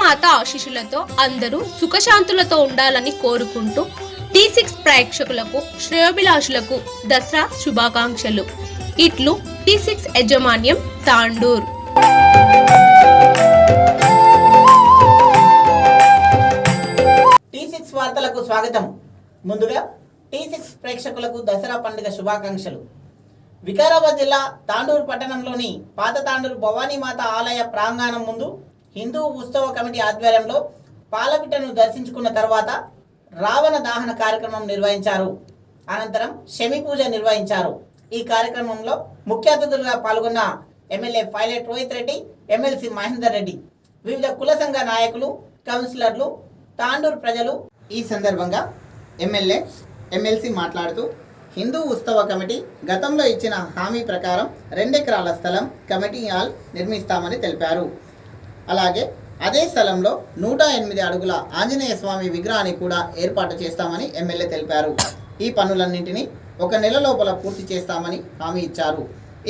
మాత ఆశీస్సులతో అందరూ సుఖశాంతులతో ఉండాలని కోరుకుంటూ T6 ప్రేక్షకులకు శ్రేయోభిలాషులకు దసరా శుభాకాంక్షలు. ఇట్లు T6 యజమాన్యం తాండూర్. T6 వార్తలకు స్వాగతం. ముందుగా T6 ప్రేక్షకులకు దసరా పండుగ శుభాకాంక్షలు. వికారాబాద్ జిల్లా తాండూరు పట్టణంలోని పాత తాండూరు భవానీమాత ఆలయ ప్రాంగణం ముందు హిందూ ఉత్సవ కమిటీ ఆధ్వర్యంలో పాలపిట్టను దర్శించుకున్న తర్వాత రావణ దహన కార్యక్రమం నిర్వహించారు. అనంతరం శమి పూజ నిర్వహించారు. ఈ కార్యక్రమంలో ముఖ్య అతిథులుగా పాల్గొన్న MLA pilot Rohit Reddy, MLC Mahender Reddy, వివిధ కుల సంఘ నాయకులు, కౌన్సిలర్లు, తాండూరు ప్రజలు. ఈ సందర్భంగా ఎమ్మెల్సీ మాట్లాడుతూ హిందూ ఉత్సవ కమిటీ గతంలో ఇచ్చిన హామీ ప్రకారం 2 ఎకరాల స్థలం కమిటీ హాల్ నిర్మిస్తామని తెలిపారు. అలాగే అదే స్థలంలో 108 అడుగుల ఆంజనేయ స్వామి విగ్రహాన్ని కూడా ఏర్పాటు చేస్తామని ఎమ్మెల్యే తెలిపారు. ఈ పనులన్నింటినీ 1 నెల లోపల పూర్తి చేస్తామని హామీ ఇచ్చారు.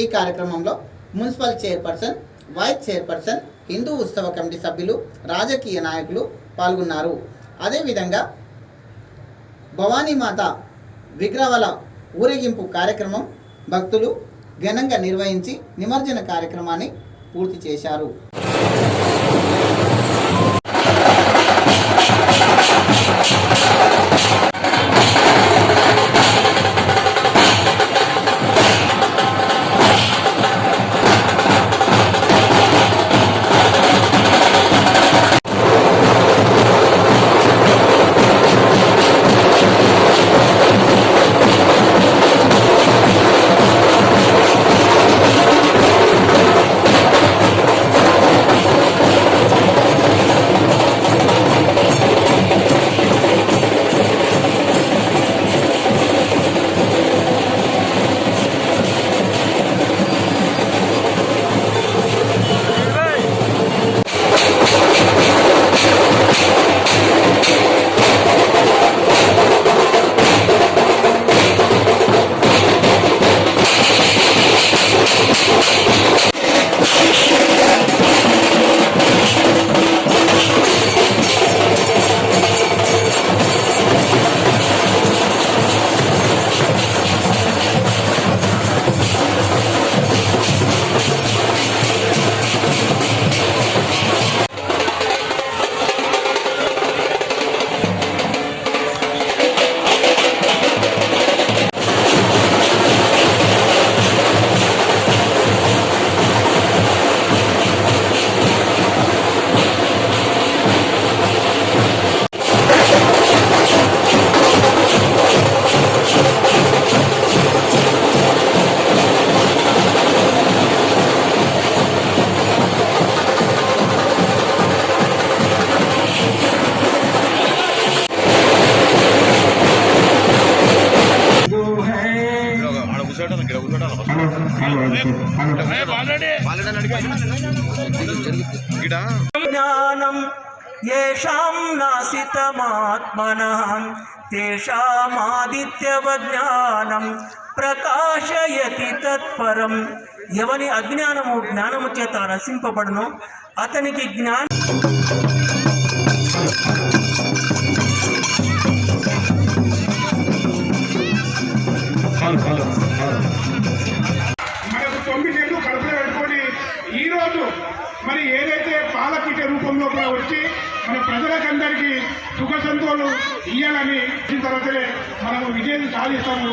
ఈ కార్యక్రమంలో municipal chairperson, vice chairperson, Hindu ఉత్సవ కమిటీ సభ్యులు, రాజకీయ నాయకులు పాల్గొన్నారు. అదేవిధంగా భవానీమాత విగ్రహాల ఊరేగింపు కార్యక్రమం భక్తులు ఘనంగా నిర్వహించి నిమజ్జన కార్యక్రమాన్ని పూర్తి చేశారు. జ్ఞానం యేషాం నాసితమాత్మనః తేషామాదిత్యవజ్ఞానం ప్రకాశయతి తత్పరం. ఎవని అజ్ఞానము జ్ఞానము చేత రసింపబడును అతనికి జ్ఞానం. మనకు 9 ఏళ్ళు కడుపులో పెట్టుకొని ఈరోజు మరి ఏదైతే పాలపిట్ట రూపంలో కూడా వచ్చి మన ప్రజలకందరికీ సుఖ సంతోషాలు ఇవ్వాలని తర్వాతనే మనము విజయం సాధిస్తాము.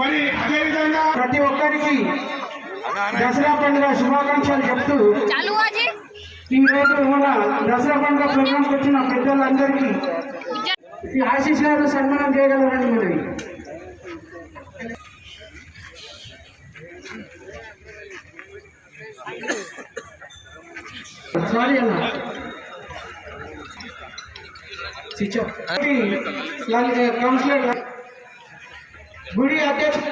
మరి అదేవిధంగా ప్రతి ఒక్కరికి దసరా పండుగ శుభాకాంక్షలు చెప్తూ ఈ రోజు మన దసరా పండుగ ప్రోగ్రాంకి వచ్చిన పెద్దలందరికీ ఈ ఆశీస్సులను సన్మానం చేయగలరని మనవి. సారీ అన్న కౌన్సిలర్ గుడి అధ్యక్షుడు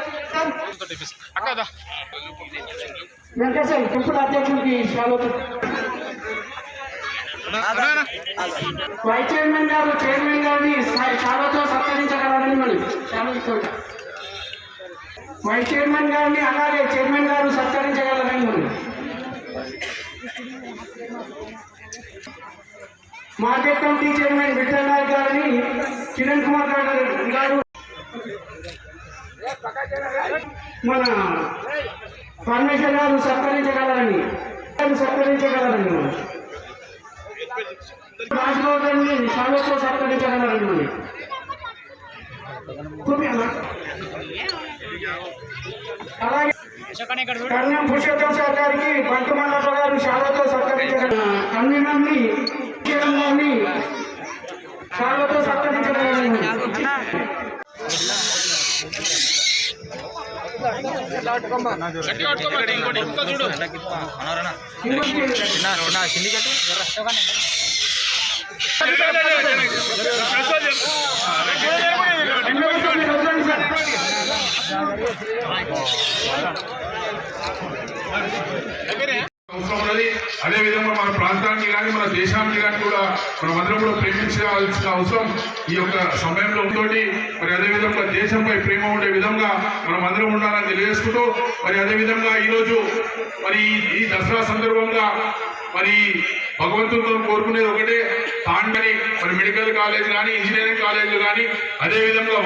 వెంకటేశ్వర టెంపుల్ అధ్యక్షుడికి స్వాగతం. వైస్ చైర్మన్ గారు చైర్మన్ గారిని శాలువాతో సత్కరించగలరని మనం శాలువాతో వైస్ చైర్మన్ గారిని అలాగే చైర్మన్ గారు సత్కరించగలరని మనం market committee chairman Vithal Nayak గారిని కిరణ్ కుమార్ గారు, మన పరమేశ్వర్ గారు సత్కరించగలరని రాజగోపాల్ని సార్వతో సత్కరించగలరని అలాగే కర్ణం పురుషోత్తం సార్ గారికి బంటు మల్లప్ప గారు సార్వతో సత్కరించగలరు. కన్వీనర్ని సార్వతో సత్కరించగలరని అవసరం ఉన్నది. అదేవిధంగా మన ప్రాంతాన్ని కానీ మన దేశాన్ని కానీ కూడా మనమందరం కూడా ప్రేమించాల్సిన అవసరం ఈ యొక్క సమయంలో ఉంటోటి. మరి అదేవిధంగా దేశంపై ప్రేమ ఉండే విధంగా మనం అందరం ఉండాలని తెలియజేసుకుంటూ, మరి అదేవిధంగా ఈరోజు మరి ఈ దసరా సందర్భంగా మరి భగవంతుడితో కోరుకునేది ఒకటే, తాండని మరి మెడికల్ కాలేజ్ కానీ ఇంజనీరింగ్ కాలేజీలు కానీ అదేవిధంగా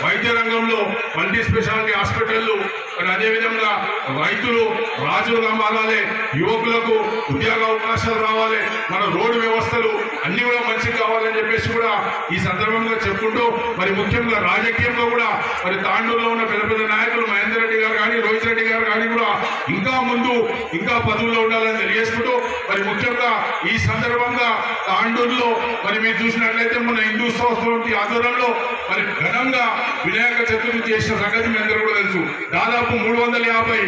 వైద్య రంగంలో మల్టీ స్పెషాలిటీ హాస్పిటళ్ళు, మరి అదేవిధంగా రైతులు రాజులుగా మారాలి, యువకులకు ఉద్యోగ అవకాశాలు రావాలి, మన రోడ్డు వ్యవస్థలు అన్ని కూడా మంచిగా కావాలని చెప్పేసి కూడా ఈ సందర్భంగా చెప్పుకుంటూ, మరి ముఖ్యంగా రాజకీయంలో కూడా మరి తాండూరులో ఉన్న పెద్ద పెద్ద నాయకులు మహేందర్ రెడ్డి గారు కానీ రోహిత్ రెడ్డి గారు కానీ కూడా ఇంకా ముందు ఇంకా పదవుల్లో ఉండాలని తెలియజేసుకుంటూ, మరి ముఖ్యంగా ఈ సందర్భంగా తాండూరులో మరి మీరు చూసినట్లయితే మన హిందూ సంస్కృతి ఆధ్వర్యంలో మరి ఘనంగా వినాయక చతుర్థి చేసిన సంగతి మీ అందరూ కూడా తెలుసు. దాదాపు 350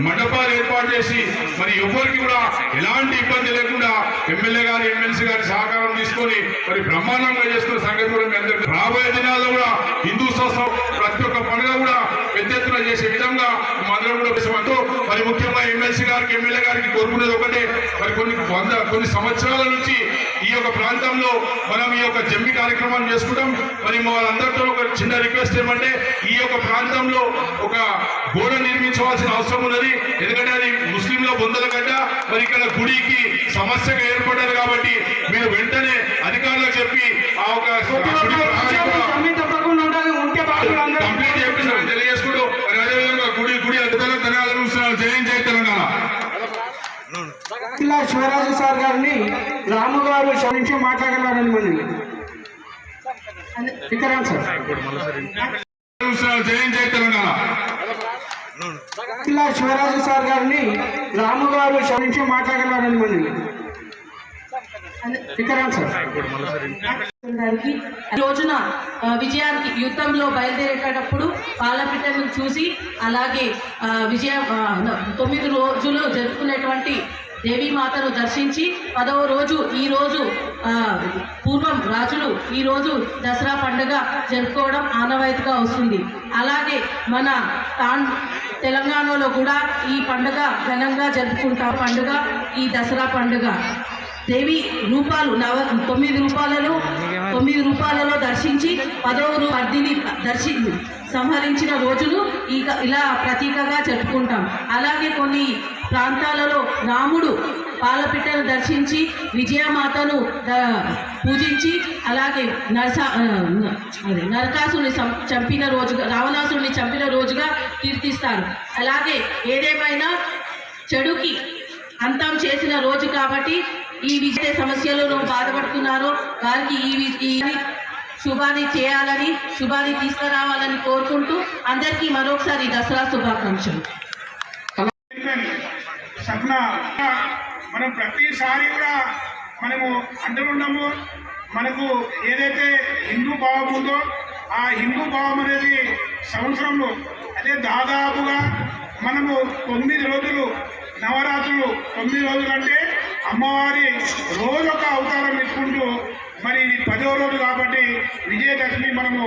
మండపాలు ఏర్పాటు చేసి మరి ఎవరికి కూడా ఎలాంటి ఇబ్బంది లేకుండా ఎమ్మెల్యే గారు ఎమ్మెల్సీ గారి సహకారం తీసుకొని మరి బ్రహ్మాండంగా చేసుకున్న సంగతి కూడా మీ అందరికీ. రాబోయే దినాల్లో కూడా హిందూ సంస్థ ప్రతి ఒక్క పండుగ కూడా పెద్ద ఎత్తున చేసే విధంగా అందరం కూడా విషయంతో మరి ముఖ్యంగా ఎమ్మెల్సీ గారికి ఎమ్మెల్యే గారికి కోరుకునేది ఒకటే, మరి కొన్ని సంవత్సరాల నుంచి ఈ యొక్క ప్రాంతంలో మనం ఈ యొక్క జమ్మి కార్యక్రమాన్ని చేసుకుంటాం. మరి వాళ్ళందరితో ఒక చిన్న రిక్వెస్ట్ ఏమంటే, ఈ యొక్క ప్రాంతంలో ఒక గోడ నిర్మించవలసిన అవసరం ఉన్నది. ఎందుకంటే అది ముస్లింల బొందల గడ్డ, మరి ఇక్కడ గుడికి సమస్యగా ఏర్పడ్డది కాబట్టి మీరు వెంటనే అధికారులకు చెప్పి ఆ ఒక కంప్లీట్ చేపించాలని తెలియజేసుకుంటూ, మరి అదేవిధంగా గుడి అద్భుతంగా ధన్యవాదాలు. జై తెలంగాణ. ఇలా శివరాజు సార్ గారిని రాము గారు క్షమించి మాట్లాడగలరని మనం ఇక్కడ సార్ జై తెలంగాణ. ఇలా శివరాజు సార్ గారిని రాము గారు క్షమించి మాట్లాడగలరని మనం ఇక్కడ సార్ గారికి రోజున విజయానికి యుద్ధంలో బయలుదేరేటప్పుడు పాలపిట్టను చూసి, అలాగే 9 రోజులు జరుపుకునేటువంటి దేవీమాతను దర్శించి 10వ రోజు ఈరోజు పూర్వం రాజులు ఈరోజు దసరా పండుగ జరుపుకోవడం ఆనవాయితీగా వస్తుంది. అలాగే మన తెలంగాణలో కూడా ఈ పండుగ ఘనంగా జరుపుకుంటాం. పండుగ ఈ దసరా పండుగ దేవి రూపాలు 9 రూపాలలో దర్శించి 10వ వర్ధిని సంహరించిన రోజును ఇలా ప్రతీకగా జరుపుకుంటాం. అలాగే కొన్ని ప్రాంతాలలో రాముడు పాలపిట్టను దర్శించి విజయమాతను పూజించి, అలాగే నరకాసుని చంపిన రోజుగా, రావణాసుని చంపిన రోజుగా కీర్తిస్తారు. అలాగే ఏదేమైనా చెడుకి అంతం చేసిన రోజు కాబట్టి ఈ విజయ సమస్యలను బాధపడుతున్నారో వారికి ఈ శుభాన్ని చేయాలని, శుభాన్ని తీసుకురావాలని కోరుకుంటూ అందరికీ మరొకసారి దసరా శుభాకాంక్షలు. మనం ప్రతిసారి కూడా మనము అంటున్నాము, మనకు ఏదైతే హిందూ భావం ఉందో ఆ హిందూ భావం అనేది సంవత్సరంలో అదే దాదాపుగా మనము 9 రోజులు నవరాత్రులు 9 రోజులు అంటే అమ్మవారి రోజొక అవతారం ఇచ్చుకుంటూ మరి 10వ రోజు కాబట్టి విజయదశమి మనము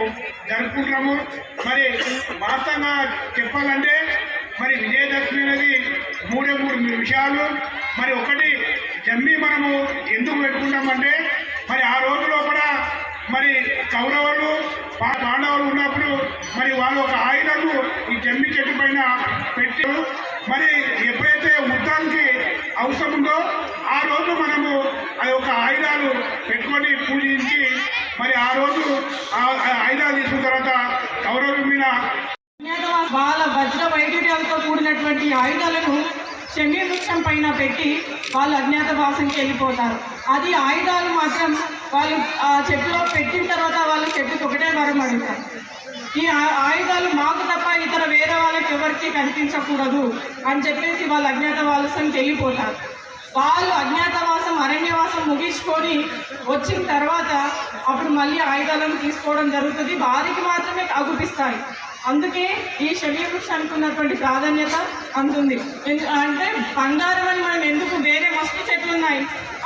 జరుపుకుంటాము. మరి వాస్తవంగా చెప్పాలంటే మరి విజయదశమి అనేది 3 విషయాలు. మరి ఒకటి జమ్మి మనము ఎందుకు పెట్టుకుంటామంటే, మరి ఆ రోజు లోపల మరి కౌరవులు పాండవులు ఉన్నప్పుడు మరి వాళ్ళు ఒక ఆయుధము ఈ జమ్మి చెట్టు పైన పెట్టారు. మరి ఎప్పుడైతే యుద్ధానికి అవసరం ఉందో ఆ రోజు మనము అది ఒక ఆయుధాలు తోటి పూజించి మరి ఆ రోజు ఆ ఆయుధాలు తీసుకున్న తర్వాత కౌరవుల మీద వాళ్ళ వజ్ర వైడూర్యాలతో కూడినటువంటి ఆయుధాలను శమీ వృక్షం పైన పెట్టి వాళ్ళు అజ్ఞాతవాసంకి వెళ్ళిపోతారు. అది ఆయుధాలు మాత్రం వాళ్ళు ఆ చెట్టులో పెట్టిన తర్వాత వాళ్ళు చెట్టుకు ఒకటే వరం అడుగుతారు, ఈ ఆయుధాలు మాకు తప్ప ఇతర వేరే వాళ్ళకి ఎవరికి కనిపించకూడదు అని చెప్పేసి వాళ్ళు అజ్ఞాతవాసంకి వెళ్ళిపోతారు. వాళ్ళు అజ్ఞాతవాసం అరణ్యవాసం ముగించుకొని వచ్చిన తర్వాత అప్పుడు మళ్ళీ ఆయుధాలను తీసుకోవడం జరుగుతుంది. వారికి మాత్రమే అగుపిస్తాయి. అందుకే ఈ శమీ వృక్షానికి ఉన్నటువంటి ప్రాధాన్యత అంతుంది. అంటే బంగారం అని మనం ఎందుకు, వేరే మస్తు చెట్లు ఉన్నాయి,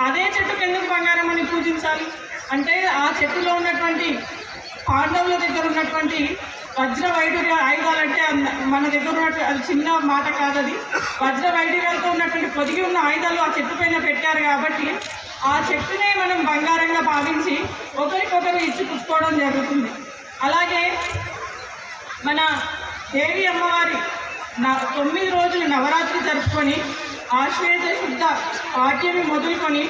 అదే చెట్టుకు ఎందుకు బంగారం అని పూజించాలి అంటే ఆ చెట్టులో ఉన్నటువంటి పాండవుల దగ్గర ఉన్నటువంటి వజ్ర వైడూర్య ఆయుధాలు అంటే మన దగ్గర ఉన్నట్టు అది చిన్న మాట కాదు. అది వజ్ర వైడూర్యాలతో ఉన్నటువంటి పొదిగి ఉన్న ఆయుధాలు ఆ చెట్టు పైన పెట్టారు కాబట్టి ఆ చెట్టునే మనం బంగారంగా భావించి ఒకరికొకరు ఇచ్చి పుచ్చుకోవడం జరుగుతుంది. అలాగే మన దేవి అమ్మవారి 9 రోజులు నవరాత్రి జరుపుకొని ఆశ్వేజ శుద్ధ పాఠ్యమి మొదలుకొని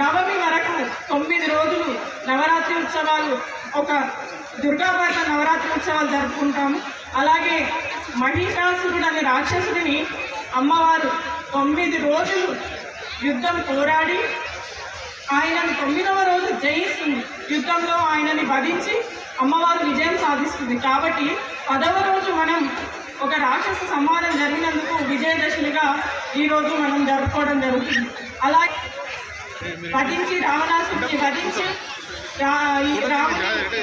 నవమి వరకు 9 రోజులు నవరాత్రి ఉత్సవాలు, ఒక దుర్గాపాట నవరాత్రి ఉత్సవాలు జరుపుకుంటాము. అలాగే మహిషాసురుడు అనే రాక్షసుడిని అమ్మవారు 9 రోజులు యుద్ధం పోరాడి ఆయనను 9వ రోజు జయిస్తుంది. యుద్ధంలో ఆయనని వధించి అమ్మవారు విజయం సాధిస్తుంది. కాబట్టి 10వ రోజు మనం ఒక రాక్షస సంహారం జరిగినందుకు విజయదశమిగా ఈరోజు మనం జరుపుకోవడం జరుగుతుంది. అలాగే రావణాసుడిని వధించి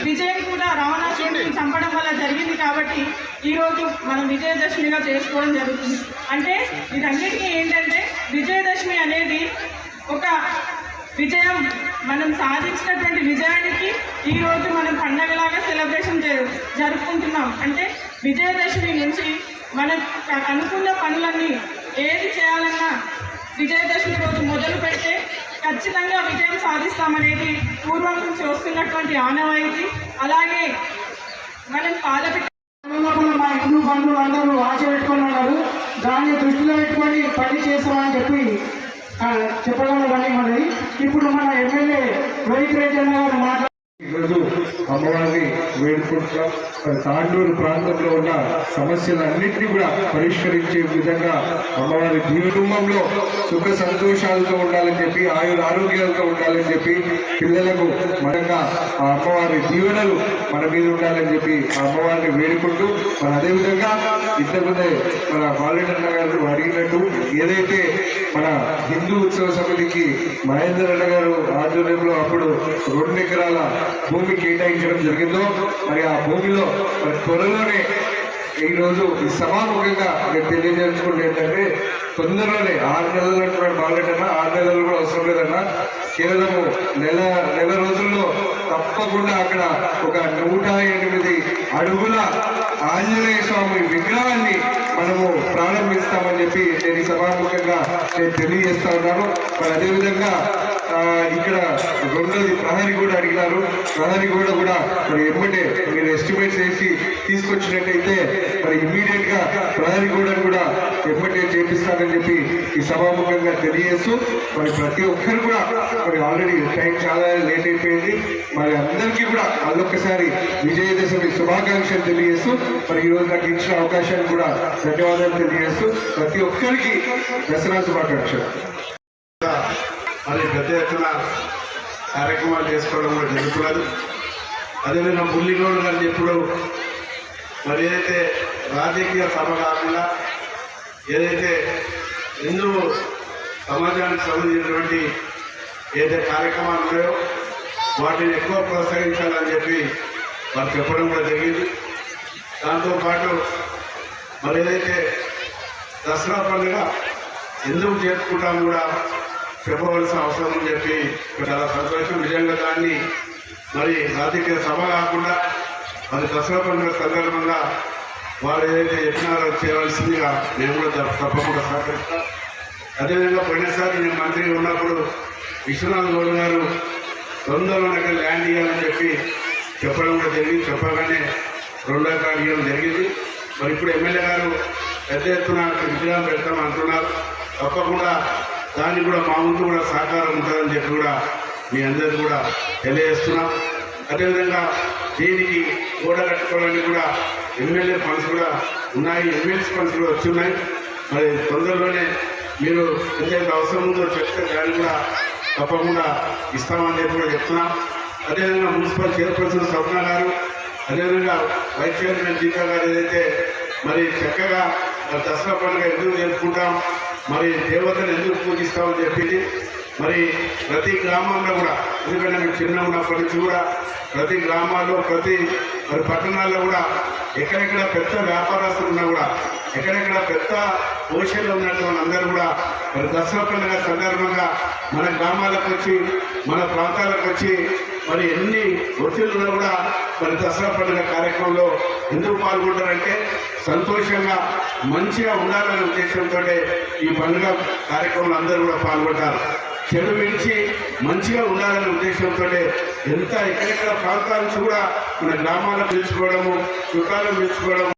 విజయం కూడా రావణాసుడిని చంపడం వల్ల జరిగింది కాబట్టి ఈరోజు మనం విజయదశమిగా చేసుకోవడం జరుగుతుంది. అంటే వీటన్నిటికీ ఏంటంటే విజయదశమి అనేది ఒక విజయం, మనం సాధించినటువంటి విజయానికి ఈరోజు మనం పండగలాగా సెలబ్రేషన్ జరుపుకుంటున్నాం. అంటే విజయదశమి నుంచి మనం అనుకున్న పనులన్నీ ఏది చేయాలన్నా విజయదశమి రోజు మొదలు పెడితే ఖచ్చితంగా విజయం సాధిస్తామనేది పూర్వం నుంచి వస్తున్నటువంటి ఆనవాయితీ. అలాగే మనం మా ఇంట్లో బంధువులు అందరూ ఆశ పెట్టుకుని ఉన్నారు. దాన్ని దృష్టిలో పెట్టుకొని పని చేస్తామని చెప్పి చెప్పడం కానీ మనది. ఇప్పుడు మన ఎమ్మెల్యే రోహిత్ రెడ్డి అన్న గారు మాట్లాడుతున్నారు. ఈరోజు అమ్మవారిని వేడుకుంటున్నాం. తాండూరు ప్రాంతంలో ఉన్న సమస్యలన్నింటినీ కూడా పరిష్కరించే విధంగా అమ్మవారి కుటుంబంలో సుఖ సంతోషాలతో ఉండాలని చెప్పి, ఆయుర ఆరోగ్యాలతో ఉండాలని చెప్పి, పిల్లలకు మనంగా ఆ అమ్మవారి దీవెనలు మన మీద ఉండాలని చెప్పి ఆ అమ్మవారిని వేడుకుంటూ, మన అదేవిధంగా ఇంతకుముందే మన బాలరెడ్డి గారు అడిగినట్టు ఏదైతే మన హిందూ ఉత్సవ సమితికి మహేందర్ అన్న గారు ఆధ్వర్యంలో అప్పుడు 2 ఎకరాల భూమి కేటాయించడం జరిగిందో, మరి ఆ భూమిలో మరి త్వరలోనే ఈరోజు ఈ సభాముఖంగా నేను తెలియజేసుకుంటే ఏంటంటే తొందరలోనే 6 నెలలు అంటున్నాడు బాలరెడ్డి, 6 నెలలు కూడా అవసరం లేదన్నా, కేవలము నెల రోజుల్లో తప్పకుండా అక్కడ ఒక 108 అడుగుల ఆంజనేయ స్వామి విగ్రహాన్ని మనము ప్రారంభిస్తామని చెప్పి నేను ఈ సభాముఖంగా నేను తెలియజేస్తా ఉన్నాను. మరి అదేవిధంగా ఇక్కడ 2వ ప్రహరీ కూడా అడిగినారు. ప్రహరీ కూడా మరి ఎమ్మటే మీరు ఎస్టిమేట్స్ వేసి తీసుకొచ్చినట్టయితే మరి ఇమ్మీడియట్ గా ప్రహరీ కూడా ఎమ్మటే చేపిస్తానని చెప్పి ఈ సభాముఖంగా తెలియజేస్తూ, మరి ప్రతి ఒక్కరు కూడా మరి ఆల్రెడీ టైం చాలా లేట్ అయిపోయింది. మరి అందరికీ కూడా మళ్ళొక్కసారి విజయదశమి శుభాకాంక్షలు తెలియజేస్తూ, మరి ఈరోజు నాకు ఇచ్చిన అవకాశాన్ని కూడా ధన్యవాదాలు తెలియజేస్తూ ప్రతి ఒక్కరికి దసరా శుభాకాంక్షలు. మరి పెద్ద ఎత్తున కార్యక్రమాలు చేసుకోవడం కూడా జరుగుతున్నారు. అదేవిధంగా బుల్లిగౌడ్ గారు ఇప్పుడు మరి ఏదైతే రాజకీయ సభ కాకుండా ఏదైతే హిందూ సమాజానికి సంబంధించినటువంటి ఏదైతే కార్యక్రమాలు ఉన్నాయో వాటిని ఎక్కువ ప్రోత్సహించాలని చెప్పి వారు చెప్పడం కూడా జరిగింది. దాంతోపాటు మరి ఏదైతే దసరా పండుగ ఎందుకు చేసుకుంటాం కూడా చెప్పవలసిన అవసరం అని చెప్పి చాలా సంతోషం. నిజంగా దాన్ని మరి రాజకీయ సభ కాకుండా మరి దసరా పండుగ సందర్భంగా వారు ఏదైతే చెప్పినారో చేయవలసిందిగా మేము కూడా తప్పకుండా సహకరిస్తాం. అదేవిధంగా పోయినసారి నేను మంత్రిగా ఉన్నప్పుడు విశ్వనాథ్ గౌడ్ గారు 200 ఎకరాలు ల్యాండ్ ఇవ్వాలని చెప్పి చెప్పడం కూడా జరిగింది. చెప్పగానే 2 ఎకరాలు ఇవ్వడం జరిగింది. మరి ఇప్పుడు ఎమ్మెల్యే గారు పెద్ద ఎత్తున విగ్రహం పెడతాం అంటున్నారు. తప్పకుండా దానికి కూడా మా ముందు కూడా సహకారం ఉంటుందని చెప్పి కూడా మీ అందరూ కూడా తెలియజేస్తున్నాం. అదేవిధంగా దీనికి గోడ కట్టుకోవడానికి కూడా ఎమ్మెల్యే ఫండ్స్ కూడా ఉన్నాయి, ఎమ్మెల్సీ ఫండ్స్ కూడా వచ్చి ఉన్నాయి. మరి తొందరలోనే మీరు ఎంతైతే అవసరం ఉందో చెప్తే దాన్ని కూడా తప్పకుండా ఇస్తామని చెప్పి కూడా చెప్తున్నాం. అదేవిధంగా మున్సిపల్ చైర్పర్సన్ స్వప్న గారు, అదేవిధంగా వైస్ చైర్మన్ దీపా గారు ఏదైతే మరి చక్కగా దసరా పండుగ ఎందుకు జరుపుకుంటాం, మరి దేవతను ఎందుకు పూజిస్తామని చెప్పింది. మరి ప్రతి గ్రామంలో కూడా, ఎందుకంటే మేము చిన్న ఉన్నప్పటి నుంచి కూడా ప్రతి గ్రామాల్లో మరి పట్టణాల్లో కూడా ఎక్కడెక్కడ పెద్ద వ్యాపారస్తులు ఉన్నా కూడా, ఎక్కడెక్కడ పెద్ద పోషణలు ఉన్నటువంటి అందరూ కూడా మరి దసరా పండుగ సందర్భంగా మన గ్రామాలకు వచ్చి, మన ప్రాంతాలకు వచ్చి మరి ఎన్ని ఒత్తిళ్లున్నా కూడా మరి దసరా పండుగ కార్యక్రమంలో ఎందుకు పాల్గొంటారంటే సంతోషంగా మంచిగా ఉండాలనే ఉద్దేశంతో ఈ పండుగ కార్యక్రమంలో అందరూ కూడా పాల్గొంటారు. చెడు విడిచి మంచిగా ఉండాలనే ఉద్దేశంతో ఎంత ఎక్కడెక్కడ ప్రాంతాల నుంచి కూడా మన గ్రామాలను పిలుచుకోవడము, చుట్టాలను పిలుచుకోవడము.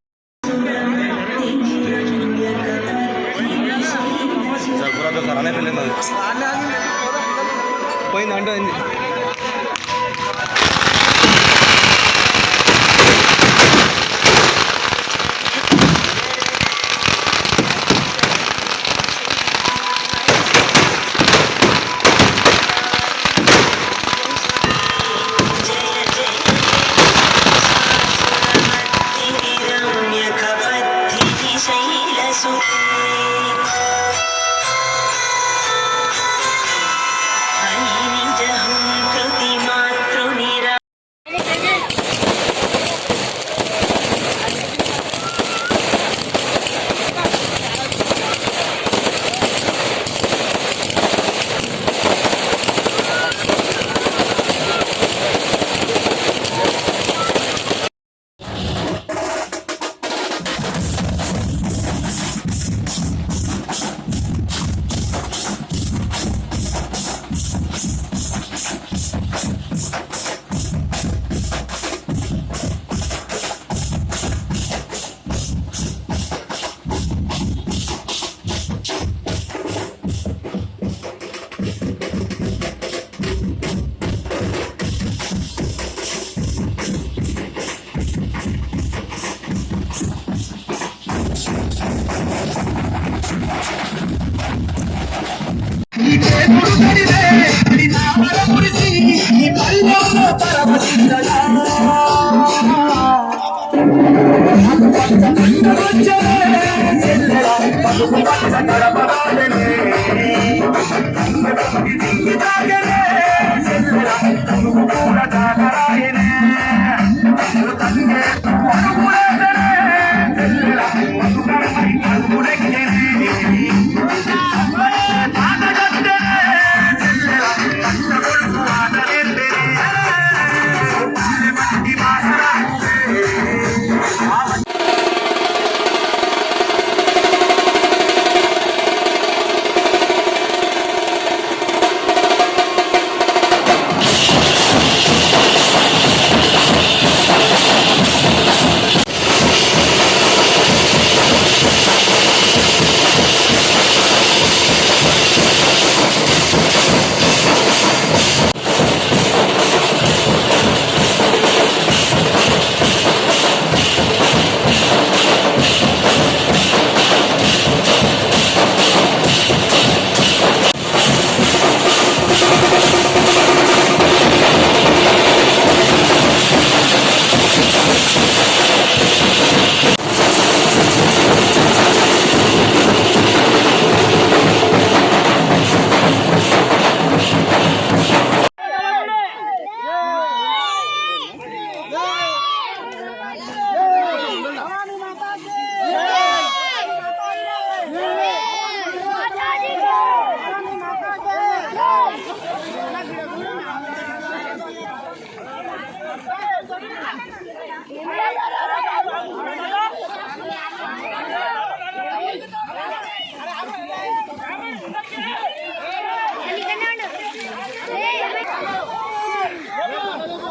పోయిందంటే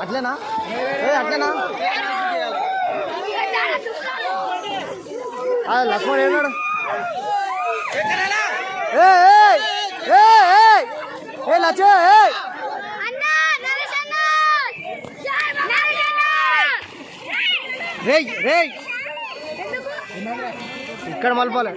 అట్లేనా అట్లేనా లక్ష్మణ్ ఏనాడు లచ్చ రేయ్ రేయ్ ఇక్కడ మలపాలి